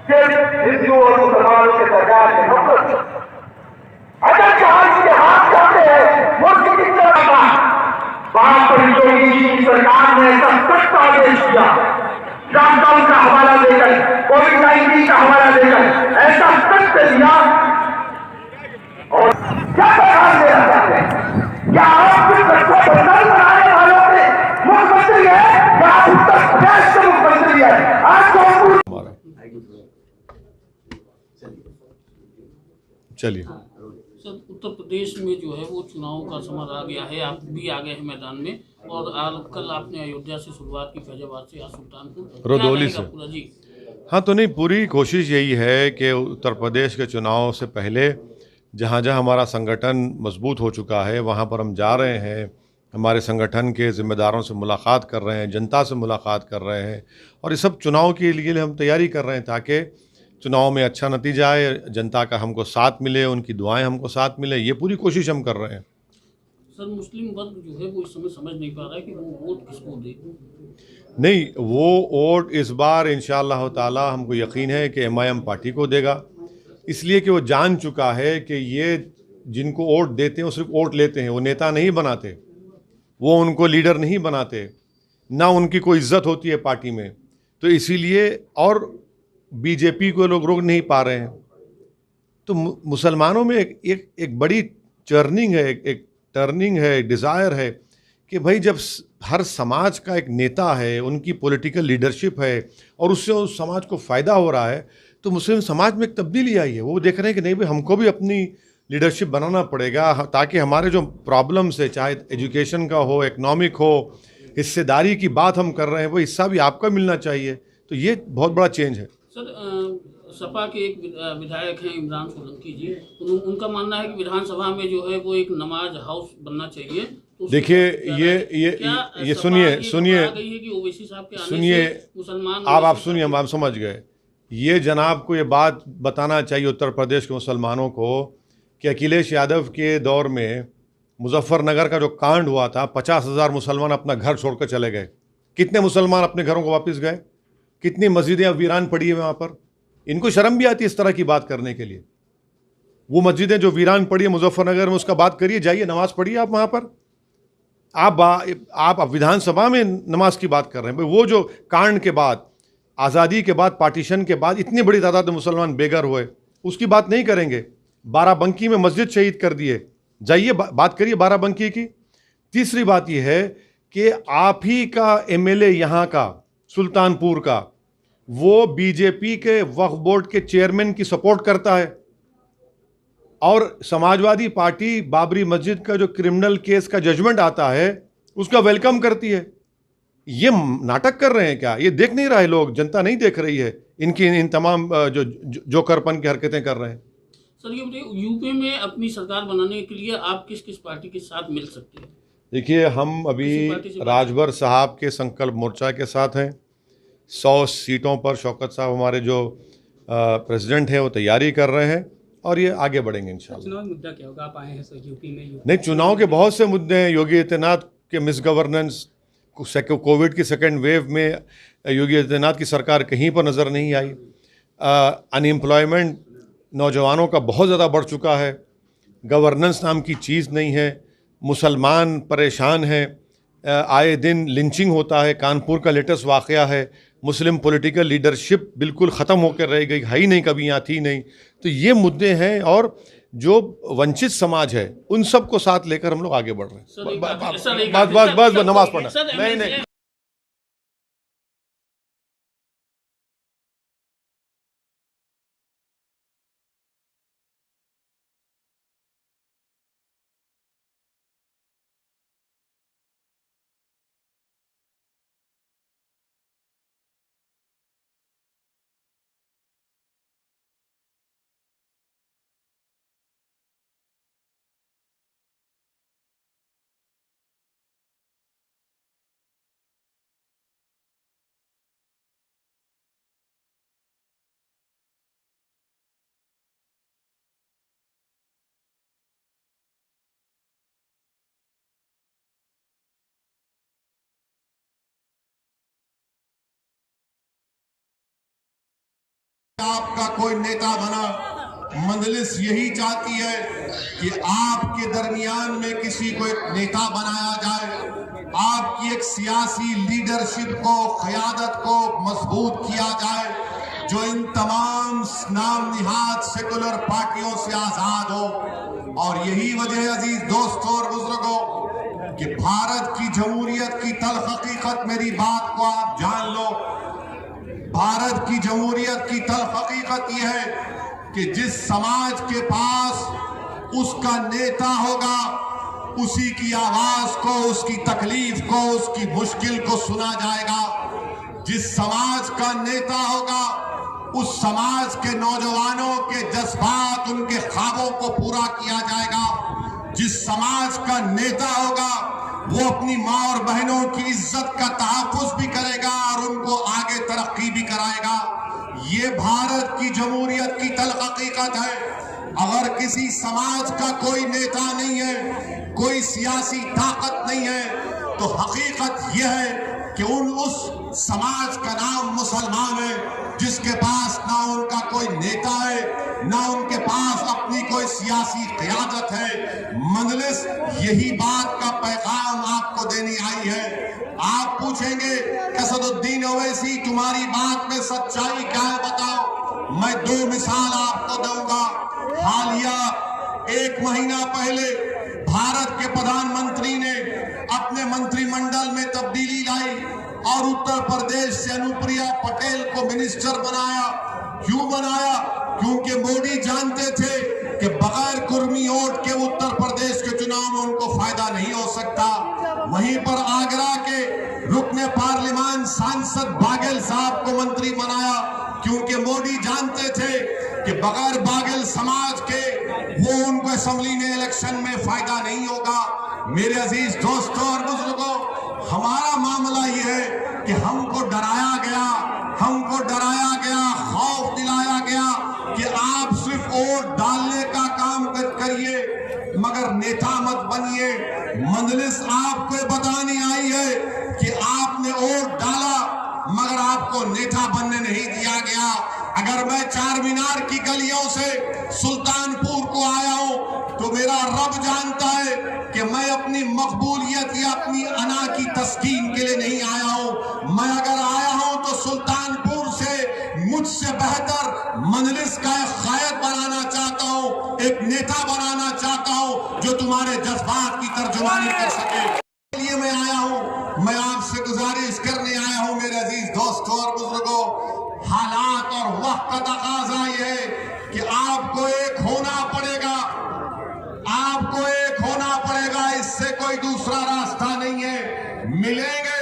सिर्फ हिंदू और मुसलमानों के दरगाह के नफरत। अगर जहां इसके हाथ जाते हैं वो किसी तरह का बात पर योगी जी की सरकार ने ऐसा सख्त आदेश दिया, लॉकडाउन का हवाला देकर, कोविड-19 का हवाला देकर ऐसा सख्त दिया। और क्या पैगाम देना चाहते हैं? क्या आप सिर्फ बच्चों को बंधन बनाने वालों के मुख्यमंत्री है या आप उत्तर प्रदेश के मुख्यमंत्री है? आज जौनपुर चलिए सर, उत्तर प्रदेश में जो है वो चुनाव का समय आ गया है, आप भी आ गए हैं मैदान में और कल आपने अयोध्या से शुरुआत की, फैजाबाद से या सुल्तानपुर रुदौली से पूरा जी। हाँ, तो नहीं, पूरी कोशिश यही है कि उत्तर प्रदेश के चुनाव से पहले जहाँ जहाँ हमारा संगठन मजबूत हो चुका है वहाँ पर हम जा रहे हैं, हमारे संगठन के ज़िम्मेदारों से मुलाकात कर रहे हैं, जनता से मुलाकात कर रहे हैं और ये सब चुनाव के लिए हम तैयारी कर रहे हैं ताकि चुनाव में अच्छा नतीजा आए, जनता का हमको साथ मिले, उनकी दुआएं हमको साथ मिले, ये पूरी कोशिश हम कर रहे हैं। सर, मुस्लिम वर्ग जो है वो इस समय समझ नहीं पा रहा है कि वो वोट किसको दे। नहीं, वो वोट इस बार इंशाअल्लाह ताला हमको यकीन है कि एमआईएम पार्टी को देगा, इसलिए कि वो जान चुका है कि ये जिनको वोट देते हैं वो सिर्फ वोट लेते हैं, वो नेता नहीं बनाते, वो उनको लीडर नहीं बनाते, ना उनकी कोई इज्जत होती है पार्टी में। तो इसीलिए और बीजेपी को लोग रोक नहीं पा रहे हैं। तो मुसलमानों में एक बड़ी टर्निंग है, एक टर्निंग है, डिज़ायर है कि भाई जब हर समाज का एक नेता है, उनकी पॉलिटिकल लीडरशिप है और उससे उस समाज को फ़ायदा हो रहा है, तो मुस्लिम समाज में एक तब्दीली आई है। वो देख रहे हैं कि नहीं भाई हमको भी अपनी लीडरशिप बनाना पड़ेगा ताकि हमारे जो प्रॉब्लम्स है, चाहे एजुकेशन का हो, इकनॉमिक हो, हिस्सेदारी की बात हम कर रहे हैं, वो हिस्सा भी आपका मिलना चाहिए। तो ये बहुत बड़ा चेंज है। सर, सपा के एक विधायक हैं इमरान सोलंकी जी, उनका मानना है कि विधानसभा में जो है वो एक नमाज हाउस बनना चाहिए। तो देखिए, ये सुनिए सुनिए मुसलमान आप सुनिए, हम समझ गए। ये जनाब को ये बात बताना चाहिए उत्तर प्रदेश के मुसलमानों को कि अखिलेश यादव के दौर में मुजफ्फरनगर का जो कांड हुआ था, 50,000 मुसलमान अपना घर छोड़कर चले गए। कितने मुसलमान अपने घरों को वापस गए? कितनी मस्जिदें वीरान पड़ी है वहाँ पर? इनको शर्म भी आती है इस तरह की बात करने के लिए। वो मस्जिदें जो वीरान पड़ी है मुजफ्फरनगर में, उसका बात करिए, जाइए नमाज पढ़िए आप वहाँ पर। आप विधानसभा में नमाज की बात कर रहे हैं। वो जो कांड के बाद, आज़ादी के बाद, पार्टीशन के बाद इतनी बड़ी तादाद में मुसलमान बेघर हुए, उसकी बात नहीं करेंगे। बाराबंकी में मस्जिद शहीद कर दिए, जाइए बात करिए बाराबंकी की। तीसरी बात यह है कि आप ही का एमएलए यहाँ का सुल्तानपुर का, वो बीजेपी के वक्फ बोर्ड के चेयरमैन की सपोर्ट करता है और समाजवादी पार्टी बाबरी मस्जिद का जो क्रिमिनल केस का जजमेंट आता है उसका वेलकम करती है। ये नाटक कर रहे हैं क्या? ये देख नहीं रहे लोग? जनता नहीं देख रही है इनकी इन तमाम जो जोकरपन की हरकतें कर रहे हैं? सर, ये बताइए, यूपी में अपनी सरकार बनाने के लिए आप किस किस पार्टी के साथ मिल सकते हैं? देखिए, हम अभी राजभर साहब के संकल्प मोर्चा के साथ हैं। 100 सीटों पर शौकत साहब हमारे जो प्रेसिडेंट हैं वो तैयारी कर रहे हैं और ये आगे बढ़ेंगे इंशाल्लाह। चुनाव मुद्दा क्या होगा? आप आए हैं सर यूपी में। नहीं, चुनाव के बहुत से मुद्दे हैं। योगी आदित्यनाथ के मिस गवर्नेंस, कोविड की सेकेंड वेव में योगी आदित्यनाथ की सरकार कहीं पर नज़र नहीं आई। अनएम्प्लॉयमेंट नौजवानों का बहुत ज़्यादा बढ़ चुका है। गवर्नेंस नाम की चीज़ नहीं है। मुसलमान परेशान हैं। आए दिन लिंचिंग होता है। कानपुर का लेटेस्ट वाक़या है। मुस्लिम पॉलिटिकल लीडरशिप बिल्कुल ख़त्म होकर रह गई, है ही नहीं, कभी यहाँ थी नहीं। तो ये मुद्दे हैं और जो वंचित समाज है उन सब को साथ लेकर हम लोग आगे बढ़ रहे हैं। बस नमाज पढ़ना नहीं। आपका कोई नेता बना, मजलिस यही चाहती है कि आपके दरमियान में किसी को एक नेता बनाया जाए, आपकी एक सियासी लीडरशिप को, क़यादत को मजबूत किया जाए, जो इन तमाम नाम निहाद सेकुलर पार्टियों से आजाद हो। और यही वजह है अजीज दोस्तों और बुजुर्गों कि भारत की जमहूरियत की तल्ख हकीकत, मेरी बात को आप जान लो, भारत की जमहूरियत की तल्ख हकीकत यह है कि जिस समाज के पास उसका नेता होगा, उसी की आवाज को, उसकी तकलीफ को, उसकी मुश्किल को सुना जाएगा। जिस समाज का नेता होगा, उस समाज के नौजवानों के जज्बात, उनके ख्वाबों को पूरा किया जाएगा। जिस समाज का नेता होगा, वो अपनी माँ और बहनों की इज्जत का तहफ्फुज़ भी करेगा और उनको आगे तरक्की भी कराएगा। ये भारत की जमहूरियत की तल्ख हकीकत है। अगर किसी समाज का कोई नेता नहीं है, कोई सियासी ताकत नहीं है, तो हकीकत यह है कि उस समाज का नाम मुसलमान है, जिसके पास ना उनका कोई नेता है, ना उनके पास अपनी कोई सियासी क़यादत है। मजलिस यही बात का पैगाम आपको देनी आई है। आप पूछेंगे असदुद्दीन ओवैसी, तुम्हारी बात में सच्चाई क्या है, बताओ। मैं दो मिसाल आपको दूंगा। हालिया 1 महीना पहले भारत के प्रधानमंत्री ने अपने मंत्रिमंडल में तब्दीली लाई और उत्तर प्रदेश से अनुप्रिया पटेल को मिनिस्टर बनाया। क्यों बनाया? क्योंकि मोदी जानते थे कि बगैर कुर्मी वोट के उत्तर प्रदेश के चुनाव में उनको फायदा नहीं हो सकता। वहीं पर आगरा के रुकने पार्लियामान सांसद बाघेल साहब को मंत्री बनाया, क्योंकि मोदी जानते थे कि बगैर बाघेल समाज के वो उनको असेंबली में इलेक्शन में फायदा नहीं होगा। मेरे अजीज दोस्तों और बुजुर्गों, हमारा मामला यह है कि हमको डराया गया, खौफ दिलाया गया कि आप सिर्फ वोट डालने का काम करिए, मगर नेता मत बनिए। मजलिस आपको बताने आई है कि आपने वोट डाला, मगर आपको नेता बनने नहीं दिया गया। अगर मैं चार मीनार की गलियों से सुल्तानपुर को आया हूं, तो मेरा रब जानता है कि मैं अपनी मकबूलियत या अपनी अना की तस्कीन के लिए नहीं आया हूं। मैं अगर आया हूं तो सुल्तानपुर से मुझसे बेहतर मजलिस का एक क़ायद बनाना चाहता हूं, एक नेता बनाना चाहता हूं जो तुम्हारे जज्बात की तर्जुमानी कर सके। इसलिए मैं आया हूं, मैं आपसे गुजारिश करने आया हूं मेरे अजीज दोस्तों और बुजुर्गों, हालात और वक्त का तकाज़ा ये है कि आपको एक होना पड़ेगा, इससे कोई दूसरा रास्ता नहीं है। मिलेंगे,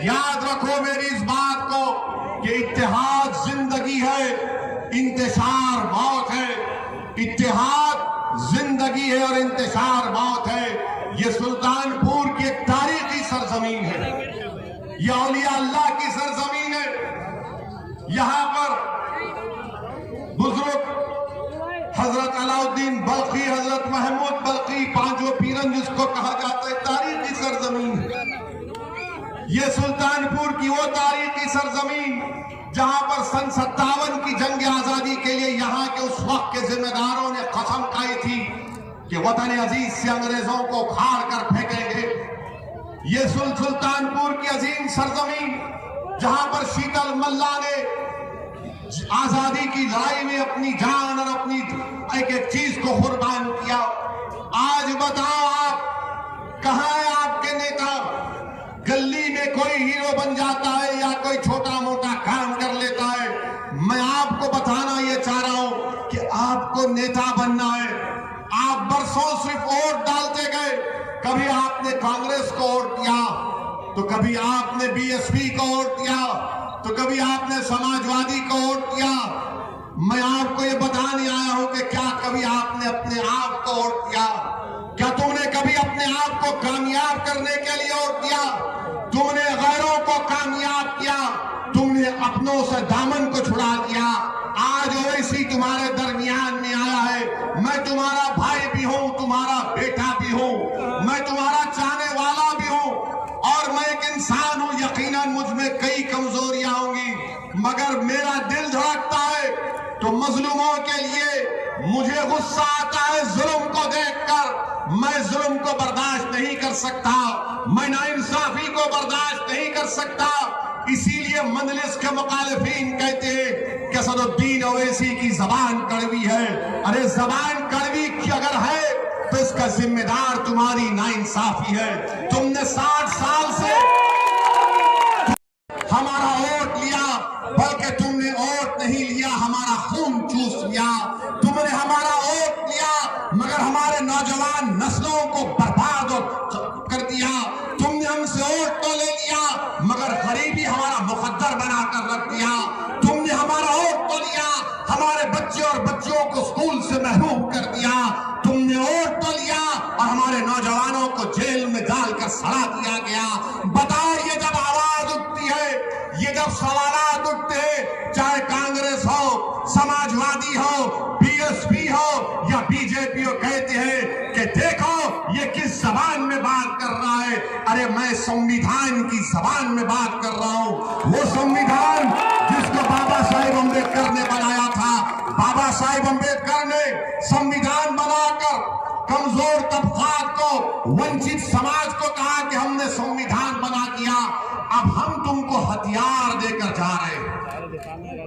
याद रखो मेरी इस बात को कि इत्तेहाद जिंदगी है, इंतशार मौत है। इत्तेहाद जिंदगी है और इंतशार मौत है। ये सुल्तानपुर की एक तारीखी सरजमीन है, ये औलिया अल्लाह की सरजमीन है। यहां पर बुजुर्ग हजरत अलाउद्दीन बल्खी, हजरत महमूद बल्खी, पांचों पीरन जिसको कहा जाता है, तारीखी सरजमीन है। ये सुल्तानपुर की वो तारीखी सरजमीन जहां पर सन 57 की जंग आजादी के लिए यहाँ के उस वक्त के जिम्मेदारों ने कसम खाई थी कि वतन अजीज से अंग्रेजों को उखाड़ कर फेंकेंगे। ये सुल्तानपुर की अजीम सरजमीन जहां पर शीतल मल्ला ने आजादी की लड़ाई में अपनी जान और अपनी एक एक चीज को कुर्बान किया। आज बताओ आप कहां है आपके नेता? गली में कोई हीरो बन जाता है या कोई छोटा मोटा काम कर लेता है। मैं आपको बताना ये चाह रहा हूं कि आपको नेता बनना है। आप बरसों सिर्फ वोट डालते गए, कभी आपने कांग्रेस को वोट दिया, तो कभी आपने बीएसपी को वोट दिया, तो कभी आपने समाजवादी को वोट दिया। मैं आपको ये बताने आया हूं कि क्या कभी आपने अपने आप को वोट दिया? क्या तुमने कभी अपने आप को कामयाब करने के लिए वोट दिया? तुमने गैरों को कामयाब किया, तुमने अपनों से दामन को छुड़ा दिया। आज ओवैसी तुम्हारे दरमियान में आया है। मैं तुम्हारा भाई भी हूं, तुम्हारा बेटा भी हूं, मैं तुम्हारा चाहने वाला भी हूं और मैं एक इंसान हूं। यकीनन मुझ में कई कमजोरियां होंगी, मगर मेरा दिल धड़कता है तो मजलूमों के लिए मुझे गुस्सा आता है जुल्म को देखकर। मैं जुल्म को बर्दाश्त नहीं कर सकता, मैं नाइंसाफी को बर्दाश्त नहीं कर सकता। इसीलिए मंजलिस के मुखालिफिन कहते हैं कि असदुद्दीन ओवैसी की जबान कड़वी है। अरे जबान कड़वी की अगर है तो इसका जिम्मेदार तुम्हारी नाइंसाफी है। तुमने 60 साल से हमारा वोट लिया, बल्कि तुमने वोट नहीं लिया, हमारा खून चूस लिया। तुमने हमारा वोट लिया मगर हमारे नौजवान नस्लों को बर्बाद कर दिया। तुमने हमसे वोट तो ले लिया मगर गरीबी हमारा मुकद्दर बनाकर रख दिया। तुमने हमारा वोट तो लिया, हमारे बच्चे और बच्चियों को स्कूल से महरूम कर दिया। तुमने वोट तो लिया और हमारे नौजवानों को जेल में डालकर सड़ा दिया गया। बताओ, ये जब आवाज उठती है, ये जब सवालात उठते हैं, चाहे कांग्रेस हो, समाजवादी हो, बीएसपी हो या बीजेपी हो, कहते हैं कि देखो ये किस जबान में बात कर रहा है। अरे मैं संविधान की जबान में बात कर रहा हूं, वो संविधान जिसको बाबा साहेब अम्बेडकर ने बनाया था। बाबा साहेब अम्बेडकर ने संविधान बनाकर कमजोर तबकात को, वंचित समाज को कहा कि हमने संविधान बना दिया, अब हम तुमको हथियार देकर जा रहे हैं।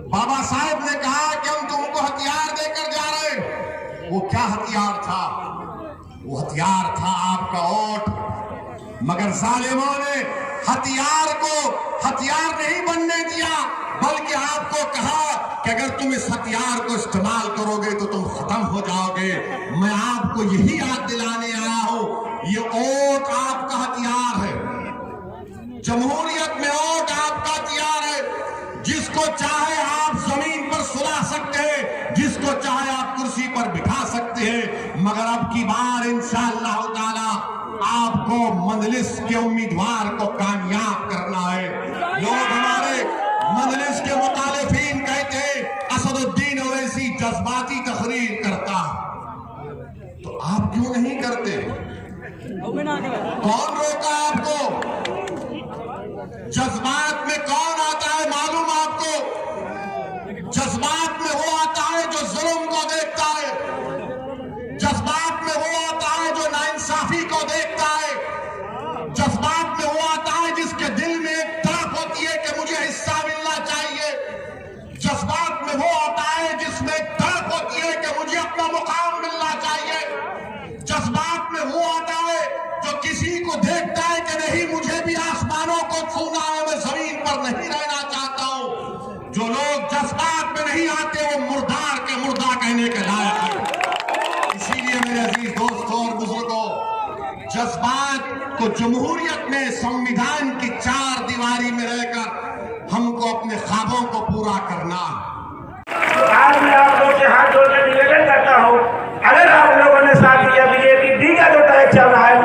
बाबा साहेब ने कहा कि हम तुमको हथियार देकर जा रहे हैं। वो क्या हथियार था? वो हथियार था आपका वोट। मगर जालिमों ने हथियार को हथियार नहीं बनने दिया, बल्कि आपको कहा कि अगर तुम इस हथियार को इस्तेमाल करोगे तो तुम खत्म हो जाओगे। मैं आपको यही याद दिलाने आया हूं, ये वोट आपका हथियार है। जमहूरियत में वोट आपका हथियार है। जिसको चाहे आप जमीन पर सुला सकते हैं, जिसको चाहे आप कुर्सी पर बिठा सकते हैं, मगर अब की बार इंशाअल्लाह ताला आपको मंजलिस के उम्मीदवार को कामयाब करना है। लोग हमारे मंजलिस के मुखालिफिन कहते हैं असदुद्दीन ओवैसी जज्बाती तकरीर करता, तो आप क्यों नहीं करते? कौन रोका आपको? जज्बात में कौन आता है मालूम आपको? जज्बात में वो आता है जो जुल्म को देखता है, जज्बात में वो आता है जो नाइंसाफी को देखता है, जज्बात में वो आता है जिसके दिल में एक तड़प होती है कि मुझे हिस्सा मिलना चाहिए, जज्बात में वो आता है जिसमें एक तड़प होती है कि मुझे अपना मुकाम मिलना चाहिए, जज्बात में वो आता है जो किसी को देखता है कि नहीं मुझे भी आसमानों को छूना है, मैं जमीन पर नहीं रहना चाहता हूं। जो लोग जज्बात में नहीं आते वो मुर्दार के मुर्दा कहने के लायक है। इसीलिए मेरे अजीज दोस्तों और बुजुर्गों, जज्बात को जमहूरियत में संविधान की 4 दीवारी में रहकर हमको अपने ख्वाबों को पूरा करना। आज मैं आप लोग के हाथ जोड़ के निवेदन करता हूँ, अगर आप लोगों ने साथ दिया बीजेपी डी का जो टैक्स चल रहा है